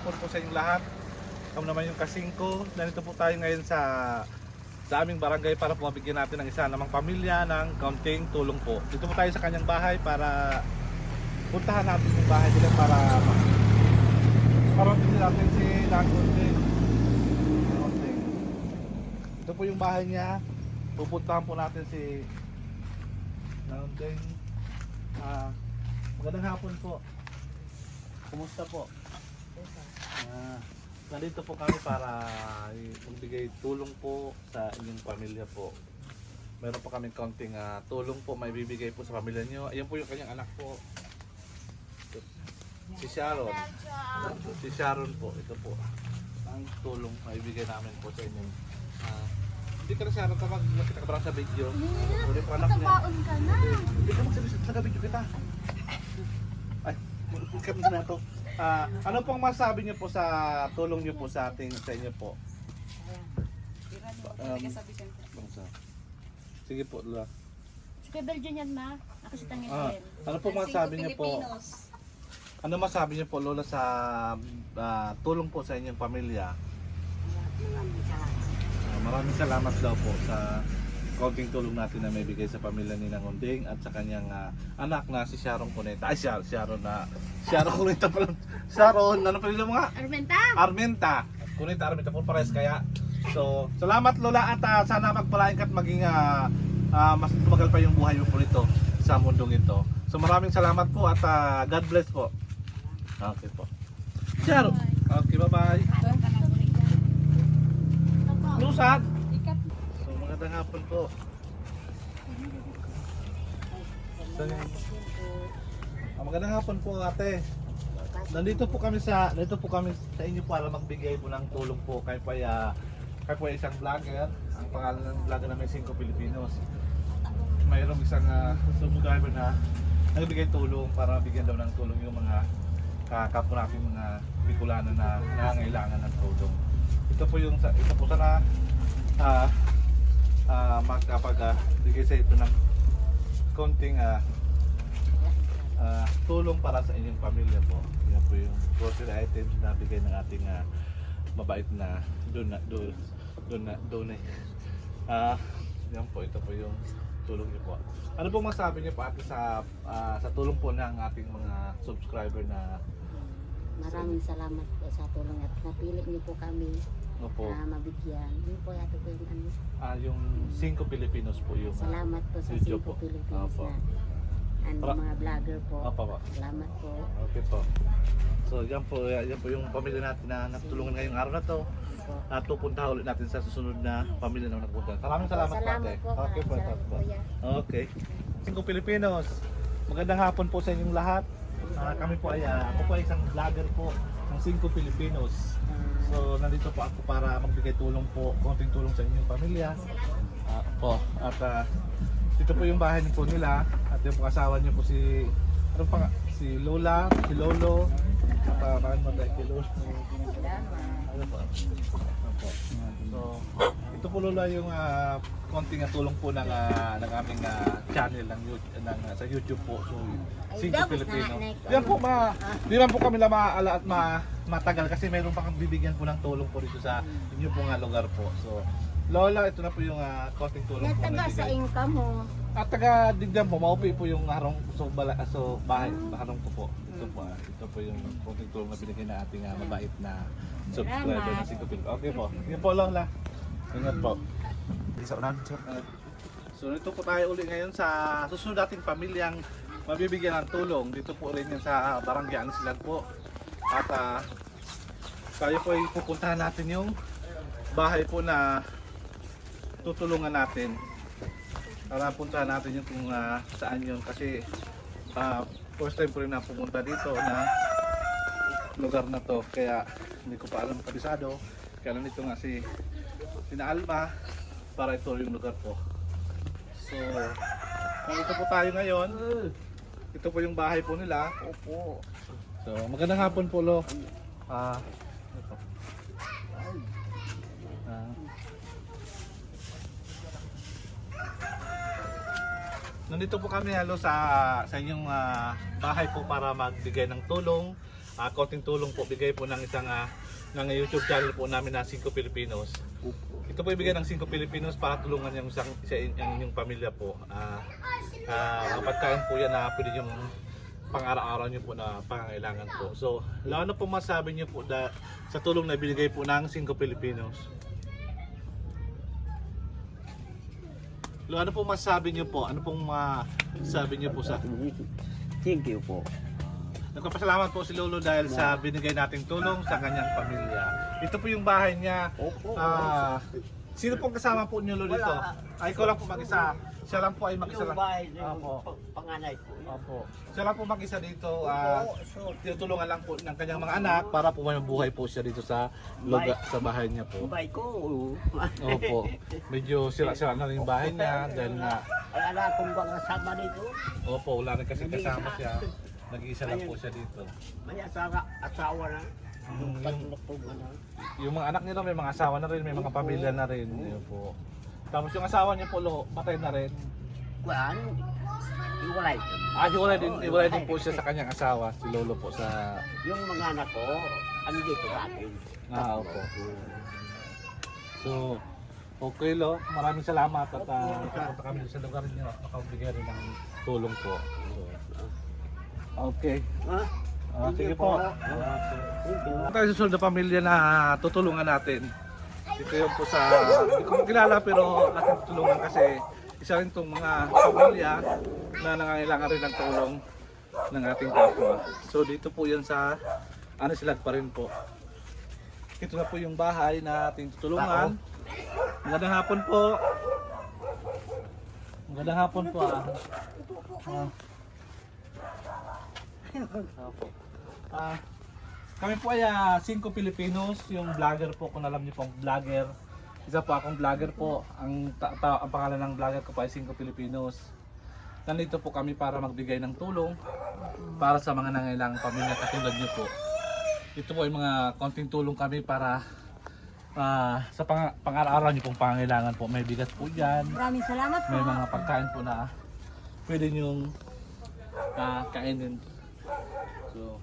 Po sa inyong lahat. Kami naman yung kasing ko. Nandito po tayo ngayon sa aming barangay para po mabigyan natin ng isa namang pamilya ng kaunting tulong po. Dito po tayo sa kanyang bahay para puntahan natin yung bahay nila para din natin si Langonting. Ito po yung bahay niya. Pupuntahan po natin si Langonting. Magandang hapon po. Kumusta po? Nandito po kami para magbigay tulong po sa inyong pamilya po. Meron po kaming kaunting tulong po may bibigay po sa pamilya nyo. Ayan po yung kanyang anak po. Si Sharon. Si Sharon po. Ito po. Ang tulong may bibigay namin po sa inyo. Hindi ka na Sharon kapag nakita ka ba sa video. Uli po anak niya. Nakabaon ka na. Hindi ka magsabi sa video kita. Ay, ikat na ito. Ano pong masabi niyo po sa tulong niyo po sa inyo po? Sige po, Lola. Sige, Belgian yan, ma. Nakasitang yan. Ano pong masabi niyo po? Ano masabi niyo po, Lola, sa tulong po sa inyong pamilya? Maraming salamat daw po sa konting tulong natin na may bigay sa pamilya ni Nangonding at sa kanyang anak na si Sharon Cuneta. Ay, Sharon Cuneta pala. Sharon, ano pa rin mo nga? Armenta. Cuneta, Armenta po pares kaya. So, salamat Lola at sana magpalain ka at maging mas tumagal pa yung buhay mo po nito sa mundong ito. So, maraming salamat po at God bless po. Okay po. Sharon. Okay, bye-bye. Lusad. Magandang hapon po. Magandang hapon po ate. Nandito po kami sa inyo para magbigay po ng tulong po kay po isang vlogger. Ang pangalan ng vlogger namin 5 Pilipinos. Mayroong isang subscriber na nagbigay tulong para bigyan daw ng tulong yung mga kapwa natin mga Bicolano na nangangailangan ng tulong. Ito po sana magkapag-bigay sa ito ng konting tulong para sa inyong pamilya po. Yan po yung grocery items na bigay ng ating mabait na donay. Yan po, ito po yung tulong niyo po. Ano pong masabi niyo po ate sa tulong po ng ating mga subscriber na Maraming salamat po sa tulong at napili niyo po kami mabigyan. Yun po yato po yung ano. yung 5 Pilipinos po yung Salamat po sa video 5 po. Pilipinos na mga vlogger po. Salamat po. Okay po. So yan po yung pamilya natin na natulungan ngayong araw na to. At pupunta ulit natin sa susunod na pamilya na nagpunta. Maraming salamat po ate. Okay po. Okay. 5 Pilipinos. Magandang hapon po sa inyong lahat. Kami po ako po ay isang vlogger po ng 5 Pilipinos. So nandito po ako para magbigay tulong po, konting tulong sa inyong pamilya. At dito po yung bahay niyo po nila. At yung asawa niyo po si Lola, si Lolo. At bakit mo tayo kay Lolo? Ano po? So ito po Lola yung konting tulong po ng aming channel sa YouTube po. So 5 Pilipino. Yan po di man po kami maala at matagal kasi mayroon pa kang bibigyan po ng tulong po dito sa inyo po lugar po. So Lola, ito na po yung konting tulong po na Nataga sa income mo. at taga digdan po, maupi po yung harong bahay, harong ko po. Ito po yung konting tulong na binigay na ating mabait na subscriber na 5 Pilipino. Okay po. Yan po Lola. Ingat po. So ito po tayo uli ngayon sa susunod nating pamilyang mabibigyan ng tulong. Dito po rin yan sa Barangay Ansilag po. At tayo po ay pupuntahan natin yung bahay po na tutulungan natin. Para puntahan natin yung kung saan yun kasi first time po rin na pumunta dito na lugar na to. Kaya hindi ko pa alam kabisado. Kaya nandito nga si Alma para ito yung lugar po. So ito po tayo ngayon. Ito po yung bahay po nila. Opo. So magandang hapon po Lo. Ito. Nandito po kami sa inyong bahay po para magbigay ng tulong konting tulong po, bigay po ng isang ng YouTube channel po namin na 5 Filipinos. Ito po ibigay ng 5 Filipinos para tulungan yung inyong pamilya po. Pagkain po yan na pwede yung pang-araw-araw nyo po na pangangailangan po. So, ano po masabi nyo po sa tulong na binigay po ng 5 Filipinos? Ano po masabi nyo po? Ano pong masabi nyo po sa... Thank you po. Nagpapasalamat po si Lolo dahil sa binigay nating tulong sa kanyang pamilya. Ito po yung bahay niya. Opo. Sino pong kasama po niyo Lolo dito? Ay, ikaw lang po mag-isa. Siya lang po ay mag-isa Yung lang. bahay na yung Opo. panganay po. Opo. Siya lang po mag-isa dito. Tinutulungan lang po ng kanyang mga anak para po mabuhay po siya dito sa lugar, sa bahay niya po. Yung bahay ko. Opo. Medyo sira-sira na rin yung bahay niya dahil nga Ay, ala kong bang kasama dito. opo, wala rin kasi kasama siya. Nag-iisa lang po siya dito. May asawa na. Yung tatlo po gano'n. Yung mga anak nila may mga asawa na rin, may mga pamilya na rin. Yun po. Tapos yung asawa niya po, patay na rin. Kuan, iwalay ko. Hiwalay din po siya sa kanyang asawa, si Lolo po sa... Yung mga anak ko, ano dito sa akin. Opo. So, okay Lo, maraming salamat at nakapunta kami sa lugar niyo at makabigay rin ng tulong po. So, okay. Ha? Sige po. Thank you. Tayo susunod na pamilya na tutulungan natin. Ito yun po sa, hindi ko kilala pero ating tutulungan kasi isa rin itong mga pamilya na nangangailangan rin ng tulong ng ating kapwa. So dito po yan sa Anislag pa rin po. Ito na po yung bahay na ating tutulungan. Magandang hapon po. Magandang hapon po. Kami po ay 5 Filipinos, yung vlogger po, kung alam niyo pong vlogger. Isa po akong vlogger po. Ang pangalan ng vlogger ko po ay 5 Filipinos. Nandito po kami para magbigay ng tulong para sa mga nangailangang pamilya katulad niyo po. Ito po ay mga konting tulong kami para sa pang-araw-araw niyo pong pangangailangan po. May bigas po dyan. Maraming salamat po. May mga pagkain po na pwede niyong kainin. So,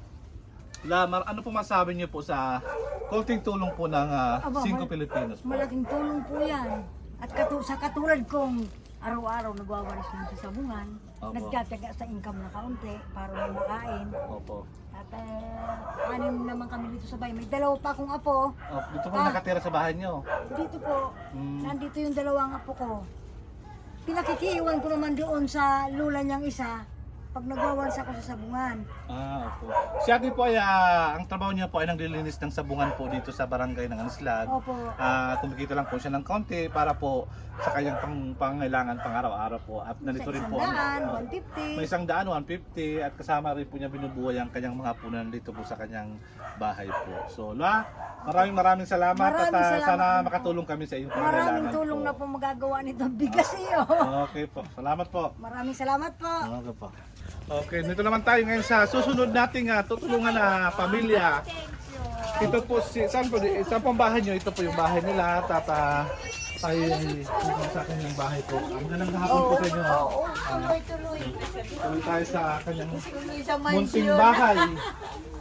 ano po masabi niyo po sa konting tulong po ng 5 Filipinos po? Malaking tulong po yan. At sa katulad kong araw-araw nagwawalis lang sa sabungan, Opo. nagtataga sa income na kaunti para may makain. Opo. At anim naman kami dito sa bahay. May dalawa pa akong apo. Dito po nakatira sa bahay niyo? Dito po, nandito yung dalawang apo ko. Pinakikiiwan ko naman doon sa lula niyang isa pag nagwawalis ako sa sabungan. Opo. Si ate po ay, ang trabaho niya po ay naglilinis ng sabungan po dito sa barangay ng Anislag. Opo. Kumikita lang po siya ng konti para po sa kanyang pangailangan pang araw-araw po. At nandito rin po ang 150. may 100, 150 at kasama rin po niya binubuhay ang kanyang mga punan dito po sa kanyang bahay po. So, maraming salamat Maraming at salamat sana po. makatulong kami sa iyong pangailangan Maraming tulong po. na po magagawa nito. Bigas iyo. Okay po. Salamat po. Maraming salamat po. Okay po. Okay, dito naman tayo ngayon sa susunod nating tutulungan na pamilya. Ito po saan po ang bahay niyo? Ito po yung bahay nila. Tayo sa kanyang bahay po. Ang ganang hapon po sa inyo. Tuloy-tuloy. Tuloy tayo sa kanyang Tuloy sa munting mansyon. bahay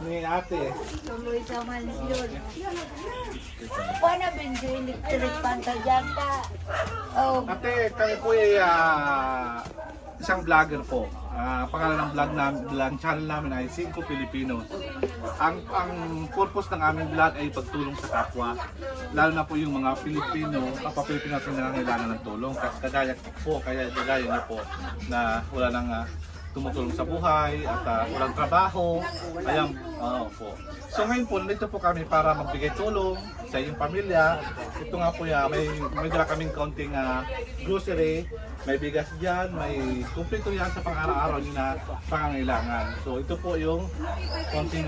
ni ate. Tuloy sa mansyon. Paano benzo electric panta dyan ka? Oh, Ate, kami po ay isang vlogger po. Pangalan ng vlog channel namin ay 5 Filipinos. Ang purpose ng aming vlog ay pagtulong sa kapwa. Lalo na po yung mga Pilipino, kapwa-Pilipino natin na nangailangan ng tulong. Kagaya niyo po na wala nang tumutulong sa buhay at walang trabaho. Ayan, po. So ngayon po, nandito po kami para magbigay tulong sa iyong pamilya. Ito nga po may dala kaming konting grocery. May bigas dyan, may kumpleto yan sa pang-araw-araw nyo na pangangailangan. So ito po yung konting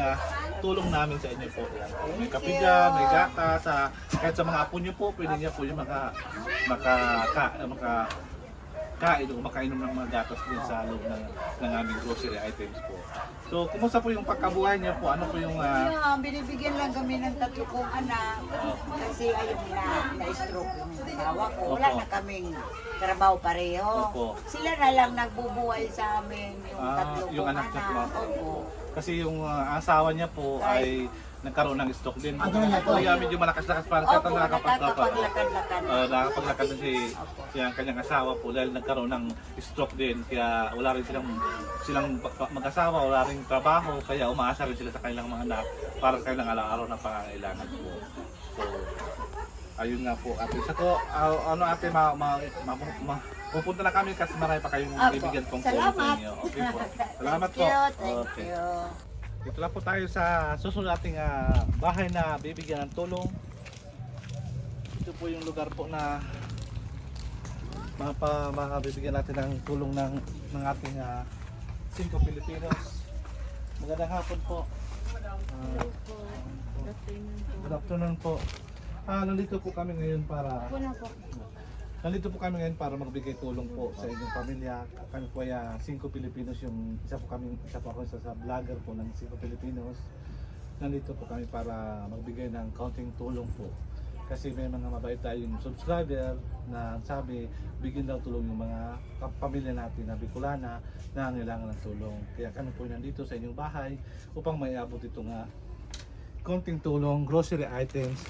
tulong namin sa inyo po. Yan. May kape dyan, may gatas, kahit sa mga apo nyo po, pwede niya po yung makakain o makainom ng mga gatas din sa loob ng aming grocery items po. So, kumusta po yung pagkabuhay niyo po? Ano po yung... binibigyan lang kami ng 3 kong anak kasi ayun na-stroke yung asawa ko. Wala Opo. na kaming trabaho pareho. Opo. Sila na lang nagbubuhay sa amin yung 3 yung kong anak niya po. anak. Opo. Kasi yung asawa niya po ay nagkaroon ng stroke din. Ano niya po? Kaya medyo malakas-lakas pa rin. Opo, nakakapaglakad-lakad. Nakakapaglakad din si ang kanyang asawa po dahil nagkaroon ng stroke din. Kaya wala rin silang mag-asawa, wala rin trabaho. Kaya umaasa rin sila sa kanilang mga anak para sa kanilang araw-araw na pangangailangan po. So, ayun nga po ate. Sa ko, ano ate, pupunta na kami kasi marami pa kayong bibigyan pong tulong sa Salamat. inyo. Okay po. Salamat po. Thank Okay. you. Dito lang po tayo sa susunod nating bahay na bibigyan ng tulong. Ito po yung lugar po na mabibigyan natin ng tulong ng ating 5 Pilipinos. Magandang hapon po. Good afternoon po. Nandito po kami ngayon para magbigay tulong po sa inyong pamilya. Kami po ay 5 Pilipinos, isa po ako sa vlogger po ng 5 Pilipinos. Nandito po kami para magbigay ng kaunting tulong po. Kasi may mga mabait tayong subscriber na sabi, bigyan daw tulong yung mga pamilya natin na Bicolana na nangailangan ng tulong. Kaya kami po nandito sa inyong bahay upang maiabot ito kaunting tulong, grocery items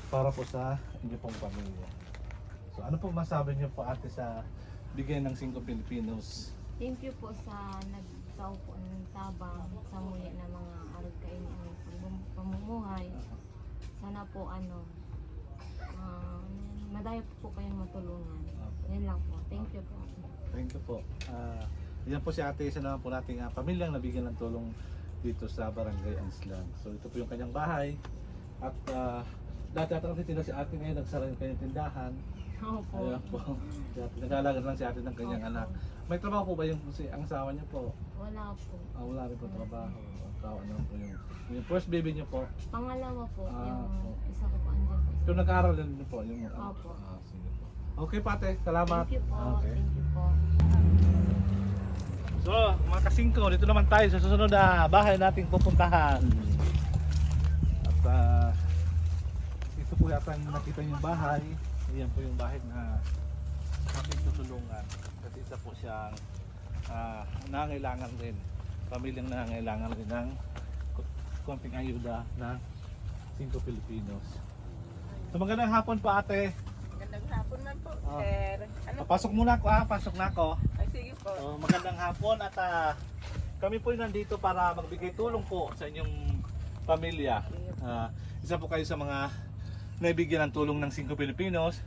para po sa inyong pong pamilya. So, ano po masabi niyo po ate sa bigay ng 5 Pilipinos? Thank you po sa nagtao po ng tabang sa muli na mga arog kainin ang pamumuhay. Sana po madayo po kayong matulungan. Yan lang po. Thank you po. Thank you po. Yan po si ate, isa naman po nating pamilyang nabigyan ng tulong dito sa Barangay Anslan. So ito po yung kanyang bahay. At dati nagtitinda si ate, ngayon nagsara yung kanyang tindahan. Opo. Ayan po. Nag-aalaga lang si ate ng kanyang Opo. anak. May trabaho po ba ang asawa niyo po? Wala po. Wala rin po trabaho. Ano po yung first baby niyo po? Pangalawa po, yung Opo. isa ko po andyan po. Yung nag-aaral din niyo po? Yung, Opo. Sige po. Okay pate, salamat. Thank you po. Okay. Thank you po. So, mga kasingko, dito naman tayo sa susunod na bahay nating pupuntahan. At ito po yata yung nakita yung bahay. Ayan po yung bahay na ating tutulungan. Kasi isa po siyang nangailangan din. Pamilyang nangailangan din ng konting ayuda ng 5 Pilipinos. So, magandang hapon po ate. Magandang hapon man po, Ah. sir. Ano? Pasok muna ako pasok na ako. Ay, sige po. Magandang hapon at kami po nandito para magbigay tulong po sa inyong pamilya. Isa po kayo sa mga naibigyan ng tulong ng 5 Pilipinos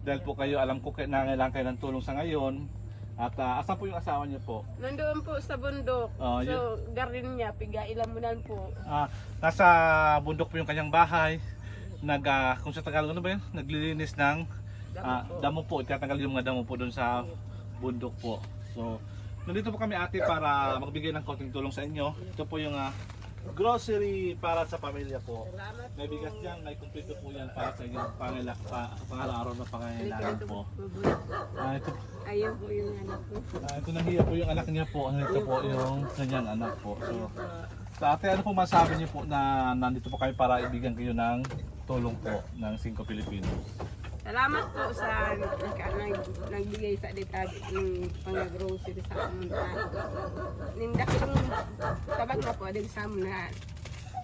dahil po kayo, alam ko nangailangan kayo ng tulong sa ngayon. At asan po yung asawa niyo po? Nandoon po sa bundok. So, garin niya, pigailamunan po. Nasa bundok po yung kanyang bahay. Kung sa Tagalog ano ba yun? Naglilinis ng damo po. Itatanggal yung mga damo po doon sa bundok po. So, nandito po kami ate para magbigay ng konting tulong sa inyo. Ito po yung grocery para sa pamilya po. May bigas yan, may kumpleto po yan para sa inyong pangalaaraw na pangangailangan po. Ito, Ayun po yung anak ko. ito nahiya po yung anak niya po. Ito po yung kanyang anak po. So, sa ate, ano po masabi niyo po na nandito po kayo para ibigyan kayo ng tulong po ng 5 Pilipinos? Salamat po sa nagbigay sa detag ng pang-grocery sa amin. Nindak yung tabag na po din sa amin na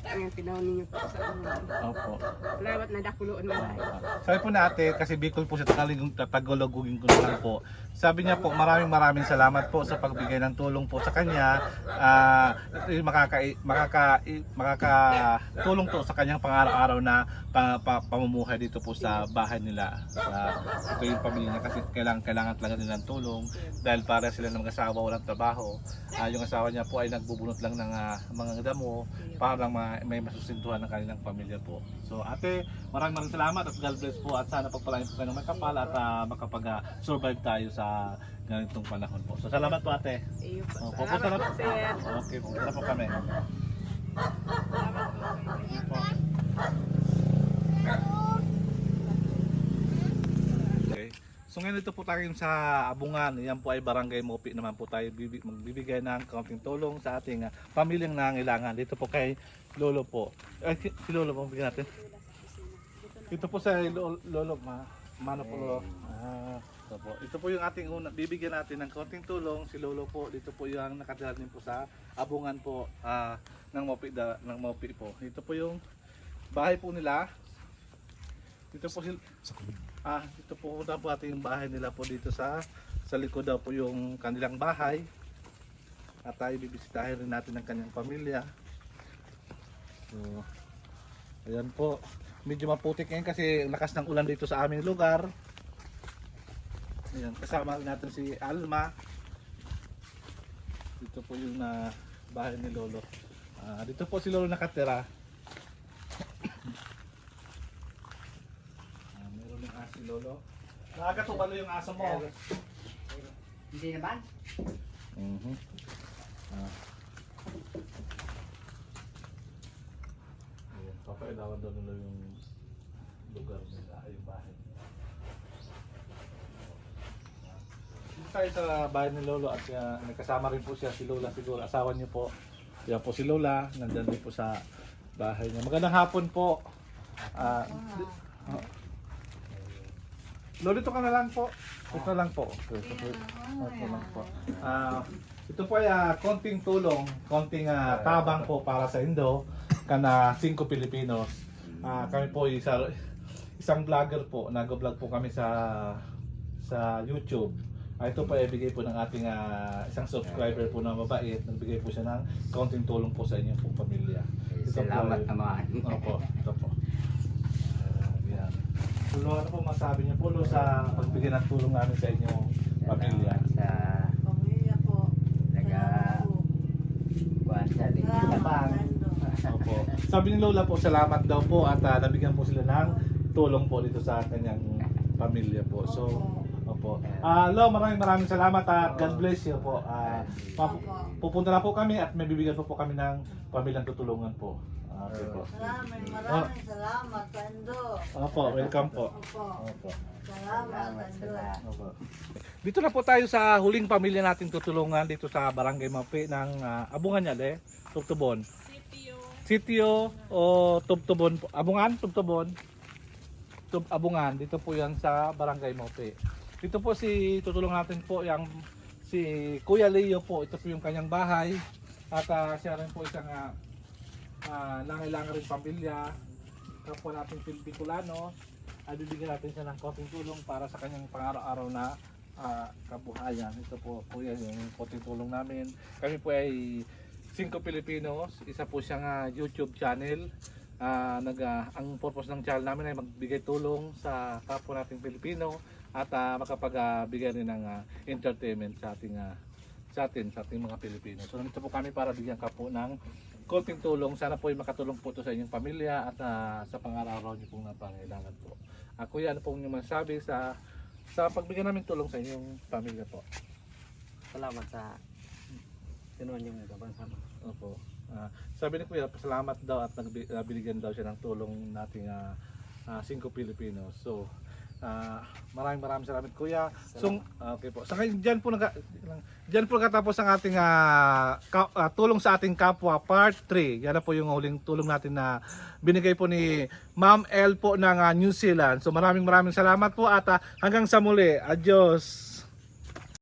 ang tinawag ninyo po sa amin. Opo. Salamat na dakuloon na tayo. Sabi po natin, kasi Bicol po siya Tagalogugin ko lang po. Sabi niya po, maraming salamat po sa pagbigay ng tulong po sa kanya. Makakatulong to sa kanyang pang-araw-araw na pamumuhay dito po sa bahay nila. Ito yung pamilya niya kasi kailangan talaga nila ng tulong dahil para sila ng mag-asawa walang trabaho. Yung asawa niya po ay nagbubunot lang ng mga damo para lang may masusintuhan ng kanilang pamilya po. So ate, maraming salamat at God bless po at sana pagpalain po kayo ng makapal at makapag-survive tayo sa ganitong panahon po. So salamat po ate. Ayun po. Pupunta na Salamat po, sir. Okay, pupunta na po kami. Okay. So ngayon dito po tayo sa Abungan. Yan po ay Barangay Mopi naman po tayo magbibigay ng kaunting tulong sa ating pamilyang nangailangan. Dito po kay Lolo po. Si Lolo po bigyan natin. Dito po sa Lolo, Mano po Lolo. Ito po yung ating bibigyan natin ng konting tulong. Si Lolo po, dito po yung nakatira din po sa abungan po ng Mopi po. Ito po yung bahay po nila. Dito po ito po po ating yung bahay nila po dito sa likod daw po yung kanilang bahay. At tayo bibisitahin rin natin ang kanyang pamilya. So, ayan po. Medyo maputik ngayon kasi lakas ng ulan dito sa aming lugar. Ayan, kasama natin si Alma. Dito po yung bahay ni Lolo. Dito po si Lolo nakatira. Meron ng aso si Lolo. Nakakatubalo yung aso mo. Hindi naman. Ayan, papailawan daw nila yung lugar nila, yung bahay. Dito tayo sa bahay ni Lolo at nagkasama rin po siya si Lola siguro. Asawa niyo po. Yan po si Lola. Nandyan din po sa bahay niya. Magandang hapon po. Lolo, dito ka na lang po. Ito lang po. Ito lang po. Ito po ay konting tulong, konting tabang po para sa Indo. Kana 5 Pilipinos. Kami po isang vlogger po. Nag-vlog po kami sa YouTube. Ito po ay bigay po ng ating isang subscriber po na mabait. Nagbigay po siya ng konting tulong po sa inyong po pamilya. Salamat naman. Opo, ito po. Yan. Tulo, ano po masabi niyo po sa pagbigay ng tulong namin sa inyong pamilya? Sa Pamilya po. buwan sa tabang. Opo. Sabi ni Lola po, salamat daw po at nabigyan po sila ng tulong po dito sa kanyang pamilya po. So, opo. Lo, maraming salamat at God bless you po. Pupunta na po kami at may bibigyan po kami ng pamilyang tutulungan po. Okay po. Maraming salamat, Pando. Opo, welcome po. Opo. Salamat, Pando. Opo. Dito na po tayo sa huling pamilya natin tutulungan dito sa Barangay Mopi ng Abungan Yale, Tubtubon. Sitio o Tubtubon, Abungan, Tubtubon. Abungan, dito po yan sa Barangay Mopi. Dito po tutulungan natin po yung si Kuya Leo po, ito po yung kanyang bahay at siya rin po isang nangailangan rin pamilya. Kapwa natin Bicolano, ay bibigyan natin siya ng konting tulong para sa kanyang pang-araw-araw na kabuhayan. Ito po Kuya yung konting tulong namin. Kami po ay 5 Pilipinos, isa po siyang YouTube channel. Ang purpose ng channel namin ay magbigay tulong sa kapwa nating Pilipino at makapagbigay rin ng entertainment sa ating mga Pilipino. So nandito po kami para bigyan ka po ng konting tulong. Sana po ay makatulong po ito sa inyong pamilya at sa pang-araw-araw niyo pong pangailangan po. Kuya, ano po yung masabi sa pagbigyan namin tulong sa inyong pamilya po? Salamat sa tinuwan yung gabang sama. Opo. Sabi ni Kuya, pasalamat daw at nabinigyan daw siya ng tulong nating 5 Pilipinos. So, maraming salamat Kuya. So, okay po. So, diyan po nagtatapos ang ating tulong sa ating kapwa part 3. Yan na po yung huling tulong natin na binigay po ni Ma'am L po ng New Zealand. So, maraming salamat po at hanggang sa muli. Adios.